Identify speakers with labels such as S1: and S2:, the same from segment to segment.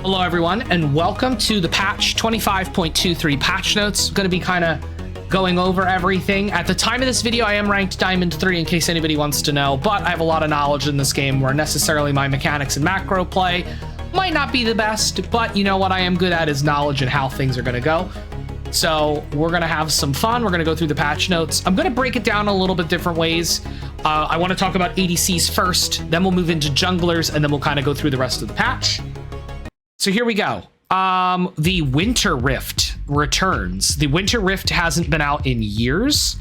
S1: Hello everyone, and welcome to the patch 25.23 patch notes. Going to be kind of going over everything. At the time of this video, I am ranked Diamond 3 in case anybody wants to know, but I have a lot of knowledge in this game where necessarily my mechanics and macro play might not be the best, but you know what I am good at is knowledge and how things are going to go. So we're going to have some fun. We're going to go through the patch notes. I'm going to break it down a little bit different ways. I want to talk about ADCs first, then we'll move into junglers, and then we'll kind of go through the rest of the patch. So here we go. The Winter Rift returns. The Winter Rift hasn't been out in years,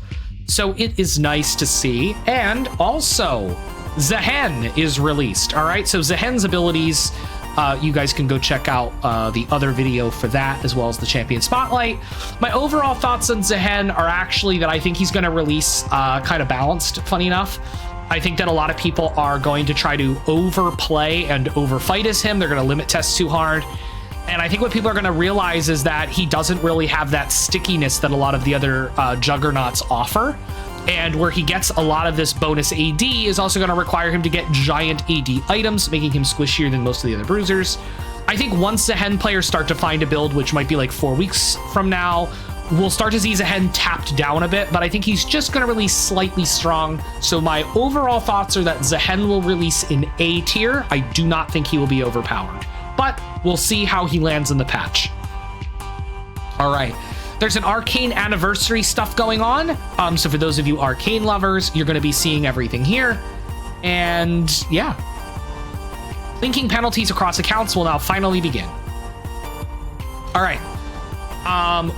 S1: so it is nice to see. And also, Zaahen is released. All right, so Zaahen's abilities, you guys can go check out the other video for that, as well as the Champion Spotlight. My overall thoughts on Zaahen are actually that I think he's going to release kind of balanced, funny enough. I think that a lot of people are going to try to overplay and overfight as him. They're going to limit test too hard. And I think what people are going to realize is that he doesn't really have that stickiness that a lot of the other juggernauts offer. And where he gets a lot of this bonus AD is also going to require him to get giant AD items, making him squishier than most of the other bruisers. I think once the Zaahen players start to find a build, which might be like 4 weeks from now, we'll start to see Zaahen tapped down a bit, but I think he's just going to release slightly strong. So my overall thoughts are that Zaahen will release in A tier. I do not think he will be overpowered, but we'll see how he lands in the patch. All right. There's an Arcane anniversary stuff going on. So for those of you Arcane lovers, you're going to be seeing everything here. And yeah. Linking penalties across accounts will now finally begin. All right.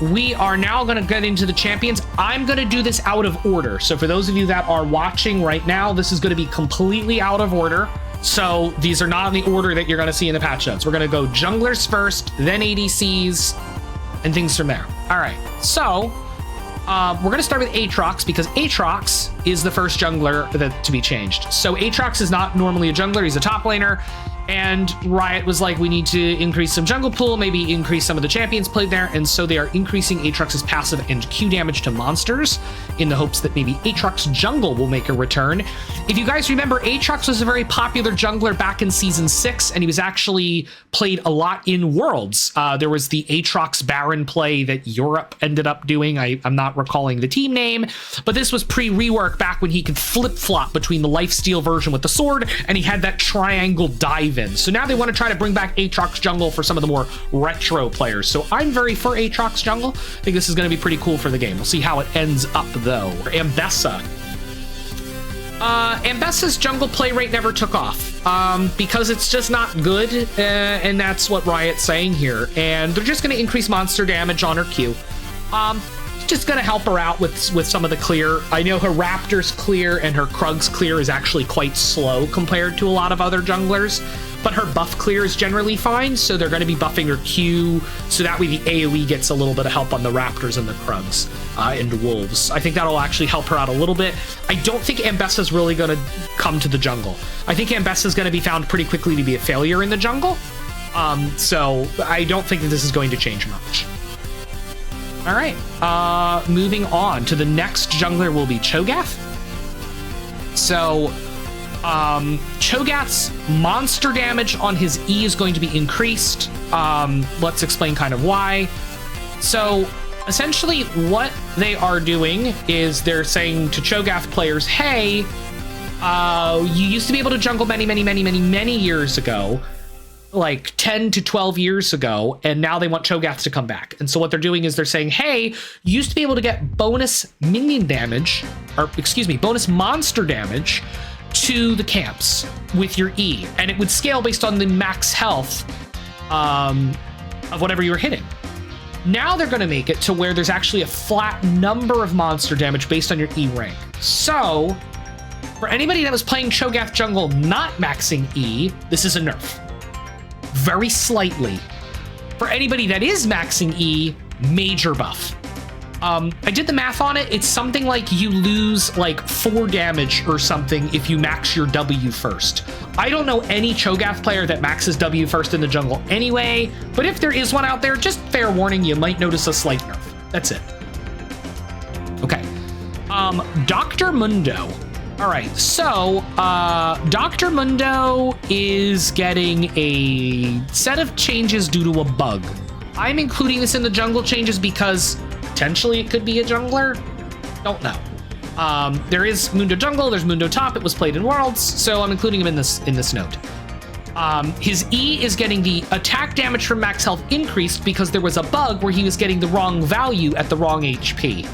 S1: We are now going to get into the champions. I'm going to do this out of order. So for those of you that are watching right now, this is going to be completely out of order. So these are not in the order that you're going to see in the patch notes. We're going to go junglers first, then ADCs, and things from there. All right. So we're going to start with Aatrox because Aatrox is the first jungler to be changed. So Aatrox is not normally a jungler. He's a top laner. And Riot was like, we need to increase some jungle pool, maybe increase some of the champions played there. And so they are increasing Aatrox's passive and Q damage to monsters in the hopes that maybe Aatrox jungle will make a return. If you guys remember, Aatrox was a very popular jungler back in season 6, and he was actually played a lot in Worlds. There was the Aatrox Baron play that Europe ended up doing. I'm not recalling the team name, but this was pre-rework back when he could flip-flop between the lifesteal version with the sword, and he had that triangle dive in. So now they want to try to bring back Aatrox jungle for some of the more retro players. So I'm very for Aatrox jungle. I think this is going to be pretty cool for the game. We'll see how it ends up though. Ambessa. Ambessa's jungle play rate never took off because it's just not good, and that's what Riot's saying here. And they're just going to increase monster damage on her Q. Just going to help her out with some of the clear. I know her Raptor's clear and her Krug's clear is actually quite slow compared to a lot of other junglers, but her buff clear is generally fine, so they're going to be buffing her Q, so that way the AoE gets a little bit of help on the Raptors and the Krugs and Wolves. I think that'll actually help her out a little bit. I don't think Ambessa's really going to come to the jungle. I think Ambessa's going to be found pretty quickly to be a failure in the jungle, so I don't think that this is going to change much. All right, moving on to the next jungler will be Cho'Gath. So Cho'Gath's monster damage on his E is going to be increased. Let's explain kind of why. So essentially what they are doing is they're saying to Cho'Gath players, hey, you used to be able to jungle many years ago, like 10 to 12 years ago, and now they want Cho'Gath to come back. And so what they're doing is they're saying, hey, you used to be able to get bonus minion damage, or excuse me, bonus monster damage to the camps with your E, and it would scale based on the max health of whatever you were hitting. Now they're going to make it to where there's actually a flat number of monster damage based on your E rank. So for anybody that was playing Cho'Gath jungle not maxing E, this is a nerf. Very slightly. For anybody that is maxing E, major buff. I did the math on it. It's something like you lose like 4 damage or something if you max your W first. I don't know any Cho'Gath player that maxes W first in the jungle anyway, but if there is one out there, just fair warning, you might notice a slight nerf. That's it. Okay. Dr. Mundo. All right, so Dr. Mundo is getting a set of changes due to a bug. I'm including this in the jungle changes because potentially it could be a jungler. Don't know. There is Mundo jungle, there's Mundo top. It was played in Worlds, so I'm including him in this note. His E is getting the attack damage from max health increased because there was a bug where he was getting the wrong value at the wrong HP.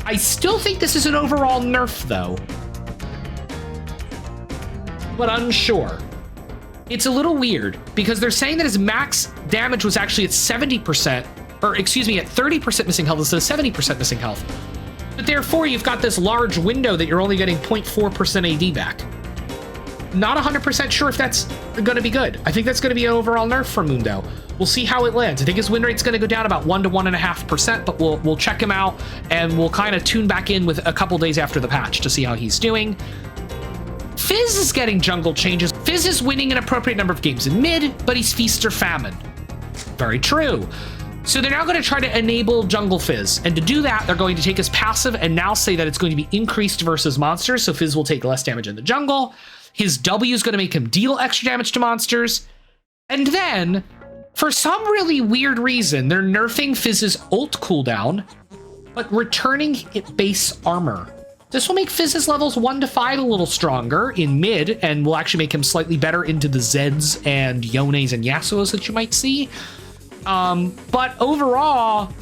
S1: I still think this is an overall nerf though, but unsure. It's a little weird because they're saying that his max damage was actually at 70%, or excuse me, at 30% missing health instead of 70% missing health. But therefore, you've got this large window that you're only getting 0.4% AD back. Not 100% sure if that's going to be good. I think that's going to be an overall nerf for Mundo. We'll see how it lands. I think his win rate's going to go down about 1 to 1.5%, but we'll check him out and we'll kind of tune back in with a couple days after the patch to see how he's doing. Fizz is getting jungle changes. Fizz is winning an appropriate number of games in mid, but he's feast or famine. Very true. So they're now going to try to enable jungle Fizz. And to do that, they're going to take his passive and now say that it's going to be increased versus monsters. So Fizz will take less damage in the jungle. His W is going to make him deal extra damage to monsters. And then, for some really weird reason, they're nerfing Fizz's ult cooldown, but returning it base armor. This will make Fizz's levels 1 to 5 a little stronger in mid, and will actually make him slightly better into the Zeds and Yones and Yasuos that you might see. But overall,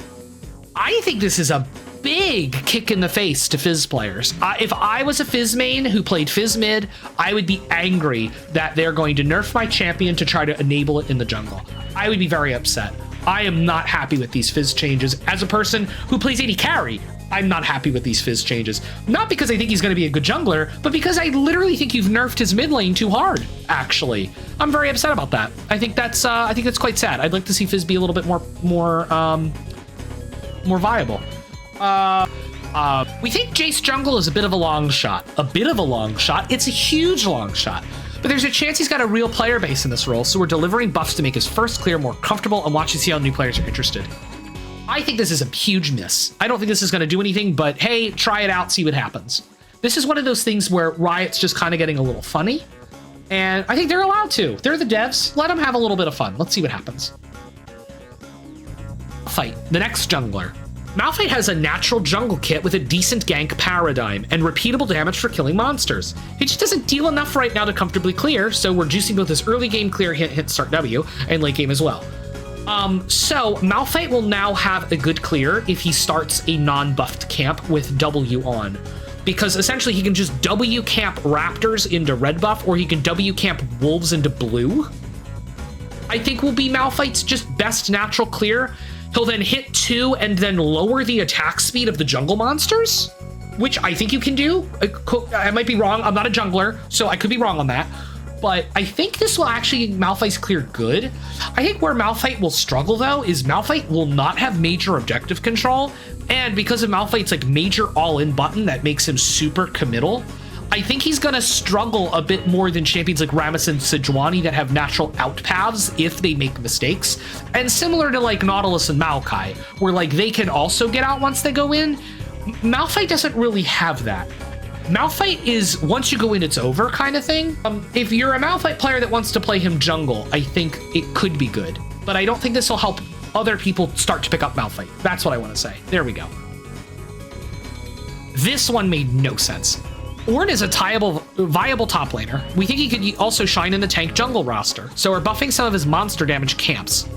S1: I think this is a big kick in the face to Fizz players. If I was a Fizz main who played Fizz mid, I would be angry that they're going to nerf my champion to try to enable it in the jungle. I would be very upset. I am not happy with these Fizz changes. As a person who plays AD carry, I'm not happy with these Fizz changes. Not because I think he's going to be a good jungler, but because I literally think you've nerfed his mid lane too hard, actually. I'm very upset about that. I think that's quite sad. I'd like to see Fizz be a little bit more viable. We think Jayce jungle is a bit of a long shot. A bit of a long shot. It's a huge long shot. But there's a chance he's got a real player base in this role, so we're delivering buffs to make his first clear more comfortable and watch to see how new players are interested. I think this is a huge miss. I don't think this is going to do anything, but hey, try it out, see what happens. This is one of those things where Riot's just kind of getting a little funny, and I think they're allowed to. They're the devs. Let them have a little bit of fun. Let's see what happens. Malphite, the next jungler. Malphite has a natural jungle kit with a decent gank paradigm and repeatable damage for killing monsters. He just doesn't deal enough right now to comfortably clear, so we're juicing both his early game clear hit start W and late game as well. So Malphite will now have a good clear if he starts a non-buffed camp with W on, because essentially he can just W camp Raptors into red buff, or he can W camp Wolves into blue. I think will be Malphite's just best natural clear. He'll then hit 2 and then lower the attack speed of the jungle monsters, which I think you can do. I might be wrong. I'm not a jungler, so I could be wrong on that. But I think this will actually Malphite's clear good. I think where Malphite will struggle though is Malphite will not have major objective control, and because of Malphite's like major all-in button that makes him super committal, I think he's gonna struggle a bit more than champions like Rammus and Sejuani that have natural out paths if they make mistakes. And similar to like Nautilus and Maokai, where like they can also get out once they go in, Malphite doesn't really have that. Malphite is once you go in, it's over kind of thing. If you're a Malphite player that wants to play him jungle, I think it could be good. But I don't think this will help other people start to pick up Malphite. That's what I want to say. There we go. This one made no sense. Ornn is a viable top laner. We think he could also shine in the tank jungle roster, so we're buffing some of his monster damage camps.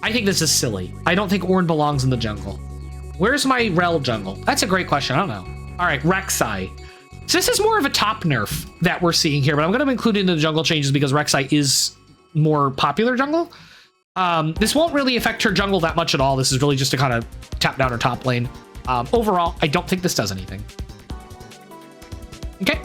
S1: I think this is silly. I don't think Ornn belongs in the jungle. Where's my Rel jungle? That's a great question. I don't know. All right, Rek'Sai. So this is more of a top nerf that we're seeing here, but I'm going to include it in the jungle changes because Rek'Sai is more popular jungle. This won't really affect her jungle that much at all. This is really just to kind of tap down her top lane. Overall, I don't think this does anything. Okay.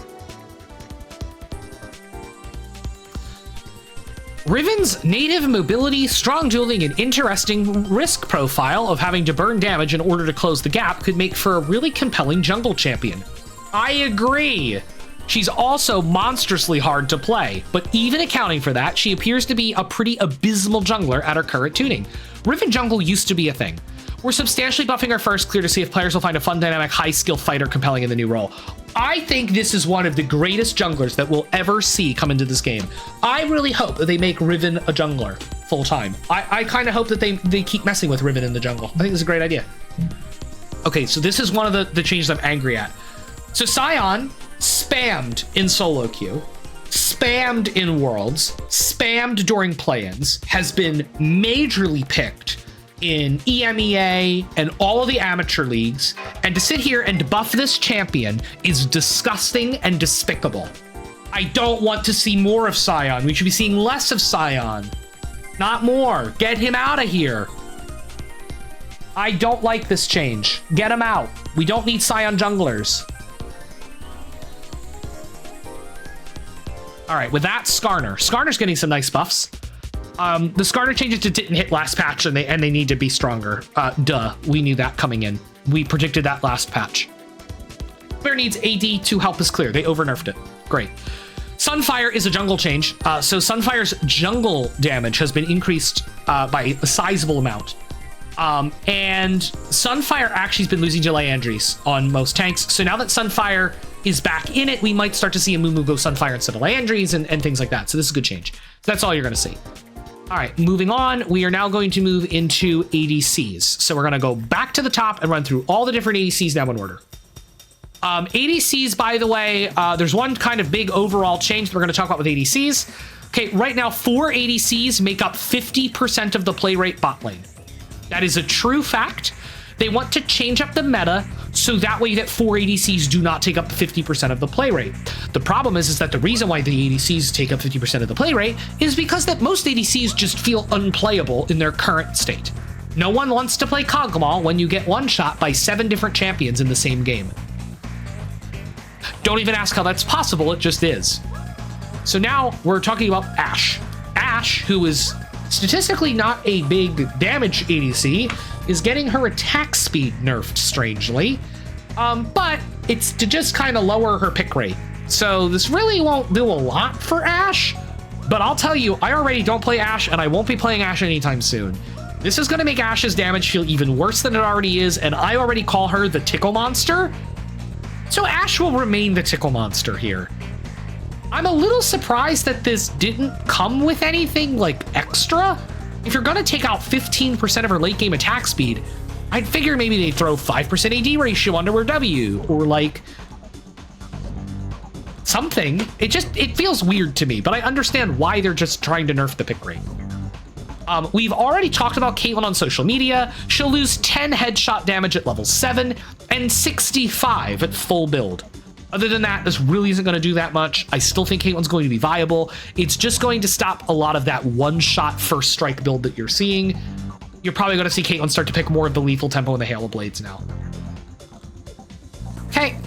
S1: Riven's native mobility, strong dueling, and interesting risk profile of having to burn damage in order to close the gap could make for a really compelling jungle champion. I agree. She's also monstrously hard to play, but even accounting for that, she appears to be a pretty abysmal jungler at her current tuning. Riven jungle used to be a thing. We're substantially buffing our first clear to see if players will find a fun, dynamic, high-skill fighter compelling in the new role. I think this is one of the greatest junglers that we'll ever see come into this game. I really hope that they make Riven a jungler full-time. I kind of hope that they keep messing with Riven in the jungle. I think this is a great idea. Okay, so this is one of the changes I'm angry at. So Sion spammed in solo queue, spammed in worlds, spammed during play-ins, has been majorly picked in EMEA and all of the amateur leagues, and to sit here and buff this champion is disgusting and despicable. I don't want to see more of Sion. We should be seeing less of Sion, not more. Get him out of here. I don't like this change. Get him out. We don't need Sion junglers. All right, with that, Skarner's getting some nice buffs. The Skarner changes didn't hit last patch, and they need to be stronger. Duh, we knew that coming in. We predicted that last patch. Clear needs AD to help us clear. They over-nerfed it. Great. Sunfire is a jungle change. So Sunfire's jungle damage has been increased by a sizable amount. And Sunfire actually has been losing to Liandry's on most tanks. So now that Sunfire is back in it, we might start to see a Mumu go Sunfire instead of Liandry's and things like that. So this is a good change. So that's all you're going to see. All right, moving on, we are now going to move into ADCs. So we're going to go back to the top and run through all the different ADCs now in order. ADCs, by the way, there's one kind of big overall change that we're going to talk about with ADCs. Okay, right now, 4 ADCs make up 50% of the play rate bot lane. That is a true fact. They want to change up the meta so that way that 4 ADCs do not take up 50% of the play rate. The problem is that the reason why the ADCs take up 50% of the play rate is because that most ADCs just feel unplayable in their current state. No one wants to play Kog'Maw when you get one shot by 7 different champions in the same game. Don't even ask how that's possible, it just is. So now we're talking about Ashe. Ashe, who is statistically not a big damage ADC, is getting her attack speed nerfed strangely, but it's to just kind of lower her pick rate. So this really won't do a lot for Ashe, but I'll tell you, I already don't play Ashe and I won't be playing Ashe anytime soon. This is going to make Ashe's damage feel even worse than it already is, and I already call her the tickle monster. So Ashe will remain the tickle monster here. I'm a little surprised that this didn't come with anything like extra. If you're gonna take out 15% of her late game attack speed, I'd figure maybe they throw 5% AD ratio onto her W, or like something. It feels weird to me, but I understand why they're just trying to nerf the pick rate. We've already talked about Caitlyn on social media. She'll lose 10 headshot damage at level 7 and 65 at full build. Other than that, this really isn't going to do that much. I still think Caitlyn's going to be viable. It's just going to stop a lot of that one-shot first strike build that you're seeing. You're probably going to see Caitlyn start to pick more of the lethal tempo and the Halo Blades now. Okay.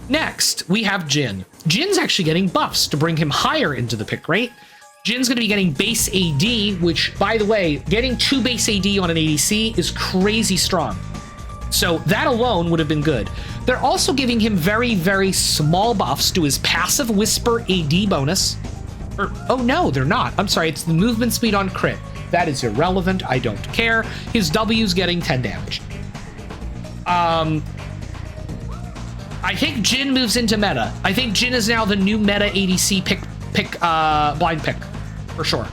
S1: Next, we have Jhin. Jin's actually getting buffs to bring him higher into the pick rate. Jin's going to be getting base AD, which, by the way, getting 2 base AD on an ADC is crazy strong. So that alone would have been good. They're also giving him very, very small buffs to his passive Whisper AD bonus. Oh no, they're not. I'm sorry, it's the movement speed on crit. That is irrelevant, I don't care. His W's getting 10 damage. I think Jhin moves into meta. I think Jhin is now the new meta ADC blind pick, for sure.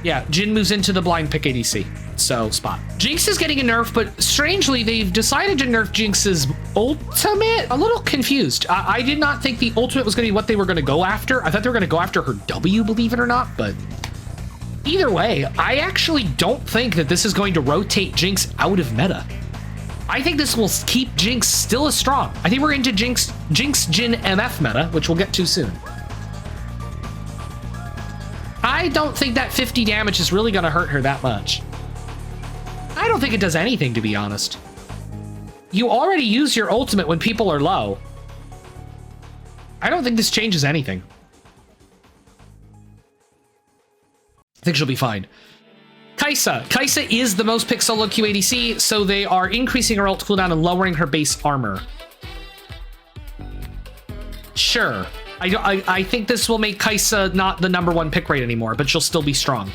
S1: Yeah, Jhin moves into the blind pick ADC. So, spot. Jinx is getting a nerf, but strangely, they've decided to nerf Jinx's ultimate. A little confused. I did not think the ultimate was going to be what they were going to go after. I thought they were going to go after her W, believe it or not, but either way, I actually don't think that this is going to rotate Jinx out of meta. I think this will keep Jinx still as strong. I think we're into Jinx Jhin MF meta, which we'll get to soon. I don't think that 50 damage is really going to hurt her that much. I don't think it does anything, to be honest. You already use your ultimate when people are low. I don't think this changes anything. I think she'll be fine. Kai'Sa. Kai'Sa is the most picked solo queue ADC, so they are increasing her ult cooldown and lowering her base armor. Sure. I think this will make Kai'Sa not the #1 pick rate anymore, but she'll still be strong.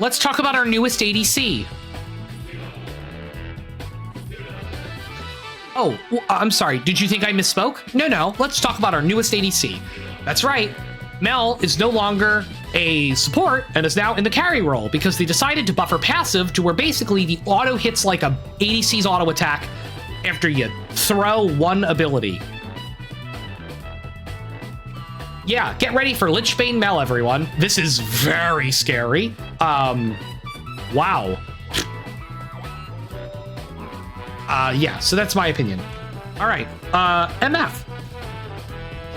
S1: let's talk about our newest ADC. Oh, I'm sorry. Did you think I misspoke? No. Let's talk about our newest ADC. That's right. Mel is no longer a support and is now in the carry role because they decided to buff her passive to where basically the auto hits like a ADC's auto attack after you throw one ability. Yeah, get ready for Lichbane Mel, everyone. This is very scary. Wow. Yeah, so that's my opinion. All right, MF.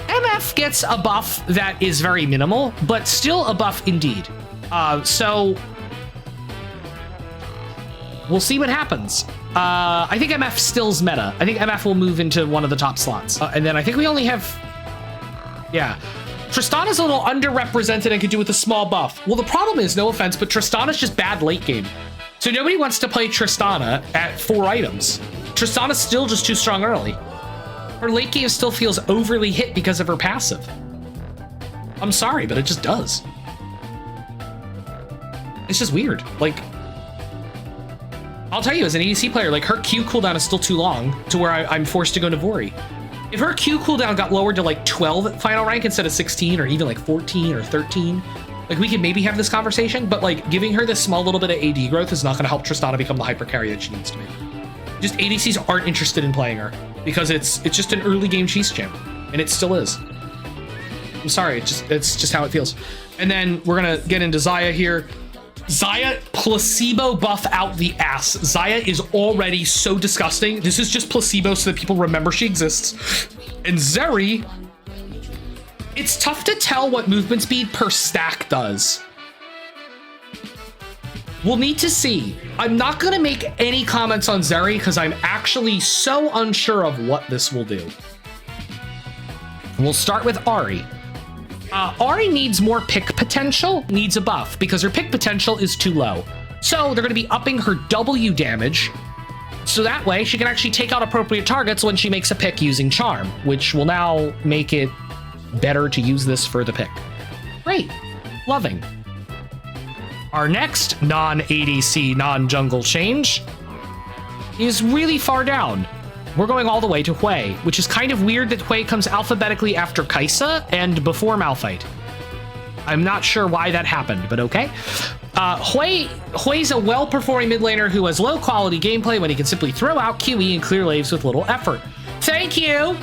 S1: MF gets a buff that is very minimal, but still a buff indeed. So we'll see what happens. I think MF still's meta. I think MF will move into one of the top slots. And then I think we only have, yeah. Tristana's a little underrepresented and could do with a small buff. Well, the problem is, no offense, but Tristana's just bad late game. So nobody wants to play Tristana at 4 items. Tristana's still just too strong early. Her late game still feels overly hit because of her passive. I'm sorry, but it just does. It's just weird. Like, I'll tell you, as an ADC player, like, her Q cooldown is still too long to where I'm forced to go Navori. If her Q cooldown got lowered to like 12 at final rank instead of 16 or even like 14 or 13, like, we could maybe have this conversation, but like giving her this small little bit of AD growth is not going to help Tristana become the hyper carry that she needs to be. Just ADCs aren't interested in playing her because it's just an early game cheese champ, and it still is. I'm sorry, it's just how it feels. And then we're gonna get into Xayah here. Xayah placebo buff out the ass. Xayah is already so disgusting. This is just placebo so that people remember she exists. And Zeri, it's tough to tell what movement speed per stack does. We'll need to see. I'm not gonna make any comments on Zeri because I'm actually so unsure of what this will do. We'll start with Ahri. Ahri needs more pick potential, needs a buff because her pick potential is too low. So they're going to be upping her W damage. So that way she can actually take out appropriate targets when she makes a pick using Charm, which will now make it better to use this for the pick. Great. Loving. Our next non-ADC, non-jungle change is really far down. We're going all the way to Hwei, which is kind of weird that Hwei comes alphabetically after Kaisa and before Malphite. I'm not sure why that happened, but okay. Hwei's a well-performing mid laner who has low-quality gameplay when he can simply throw out QE and clear waves with little effort. Thank you!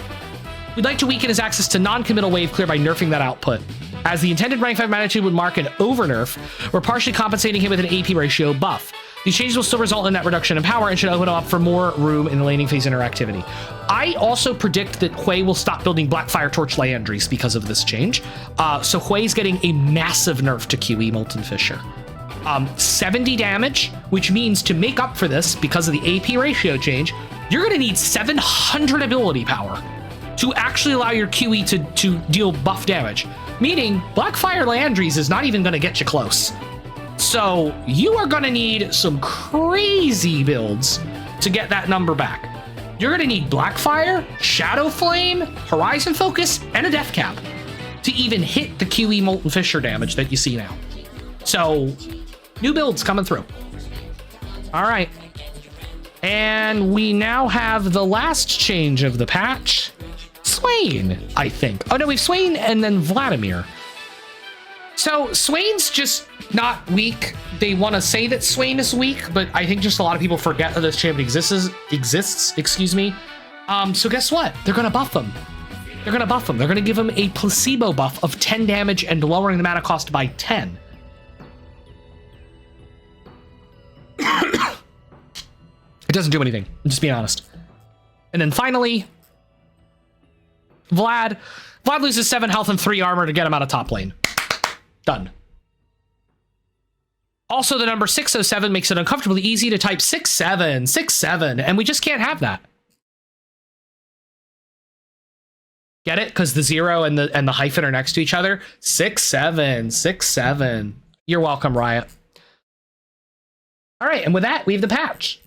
S1: We'd like to weaken his access to non-committal wave clear by nerfing that output. As the intended rank 5 magnitude would mark an over-nerf, we're partially compensating him with an AP ratio buff. These changes will still result in that reduction in power and should open up for more room in the laning phase interactivity. I also predict that Hwei will stop building Blackfire Torch Liandry's because of this change. So Hwei's getting a massive nerf to QE Molten Fissure. 70 damage, which means to make up for this, because of the AP ratio change, you're going to need 700 ability power to actually allow your QE to deal buff damage. Meaning, Blackfire Liandry's is not even going to get you close. So you are going to need some crazy builds to get that number back. You're going to need Blackfire, Shadow Flame, Horizon Focus, and a Death Cap to even hit the QE Molten Fissure damage that you see now. So new builds coming through. All right. And we now have the last change of the patch. Swain, I think. Oh no, we've Swain and then Vladimir. So Swain's just not weak. They want to say that Swain is weak, but I think just a lot of people forget that this champion exists, excuse me. So guess what? They're going to buff him. They're going to buff him. They're going to give him a placebo buff of 10 damage and lowering the mana cost by 10. It doesn't do anything. I'm just being honest. And then finally, Vlad loses 7 health and 3 armor to get him out of top lane. Done. Also, the number 607 makes it uncomfortably easy to type 67, 67, and we just can't have that. Get it? Because the 0 and the hyphen are next to each other. 67, 67. You're welcome, Riot. All right, and with that, we have the patch.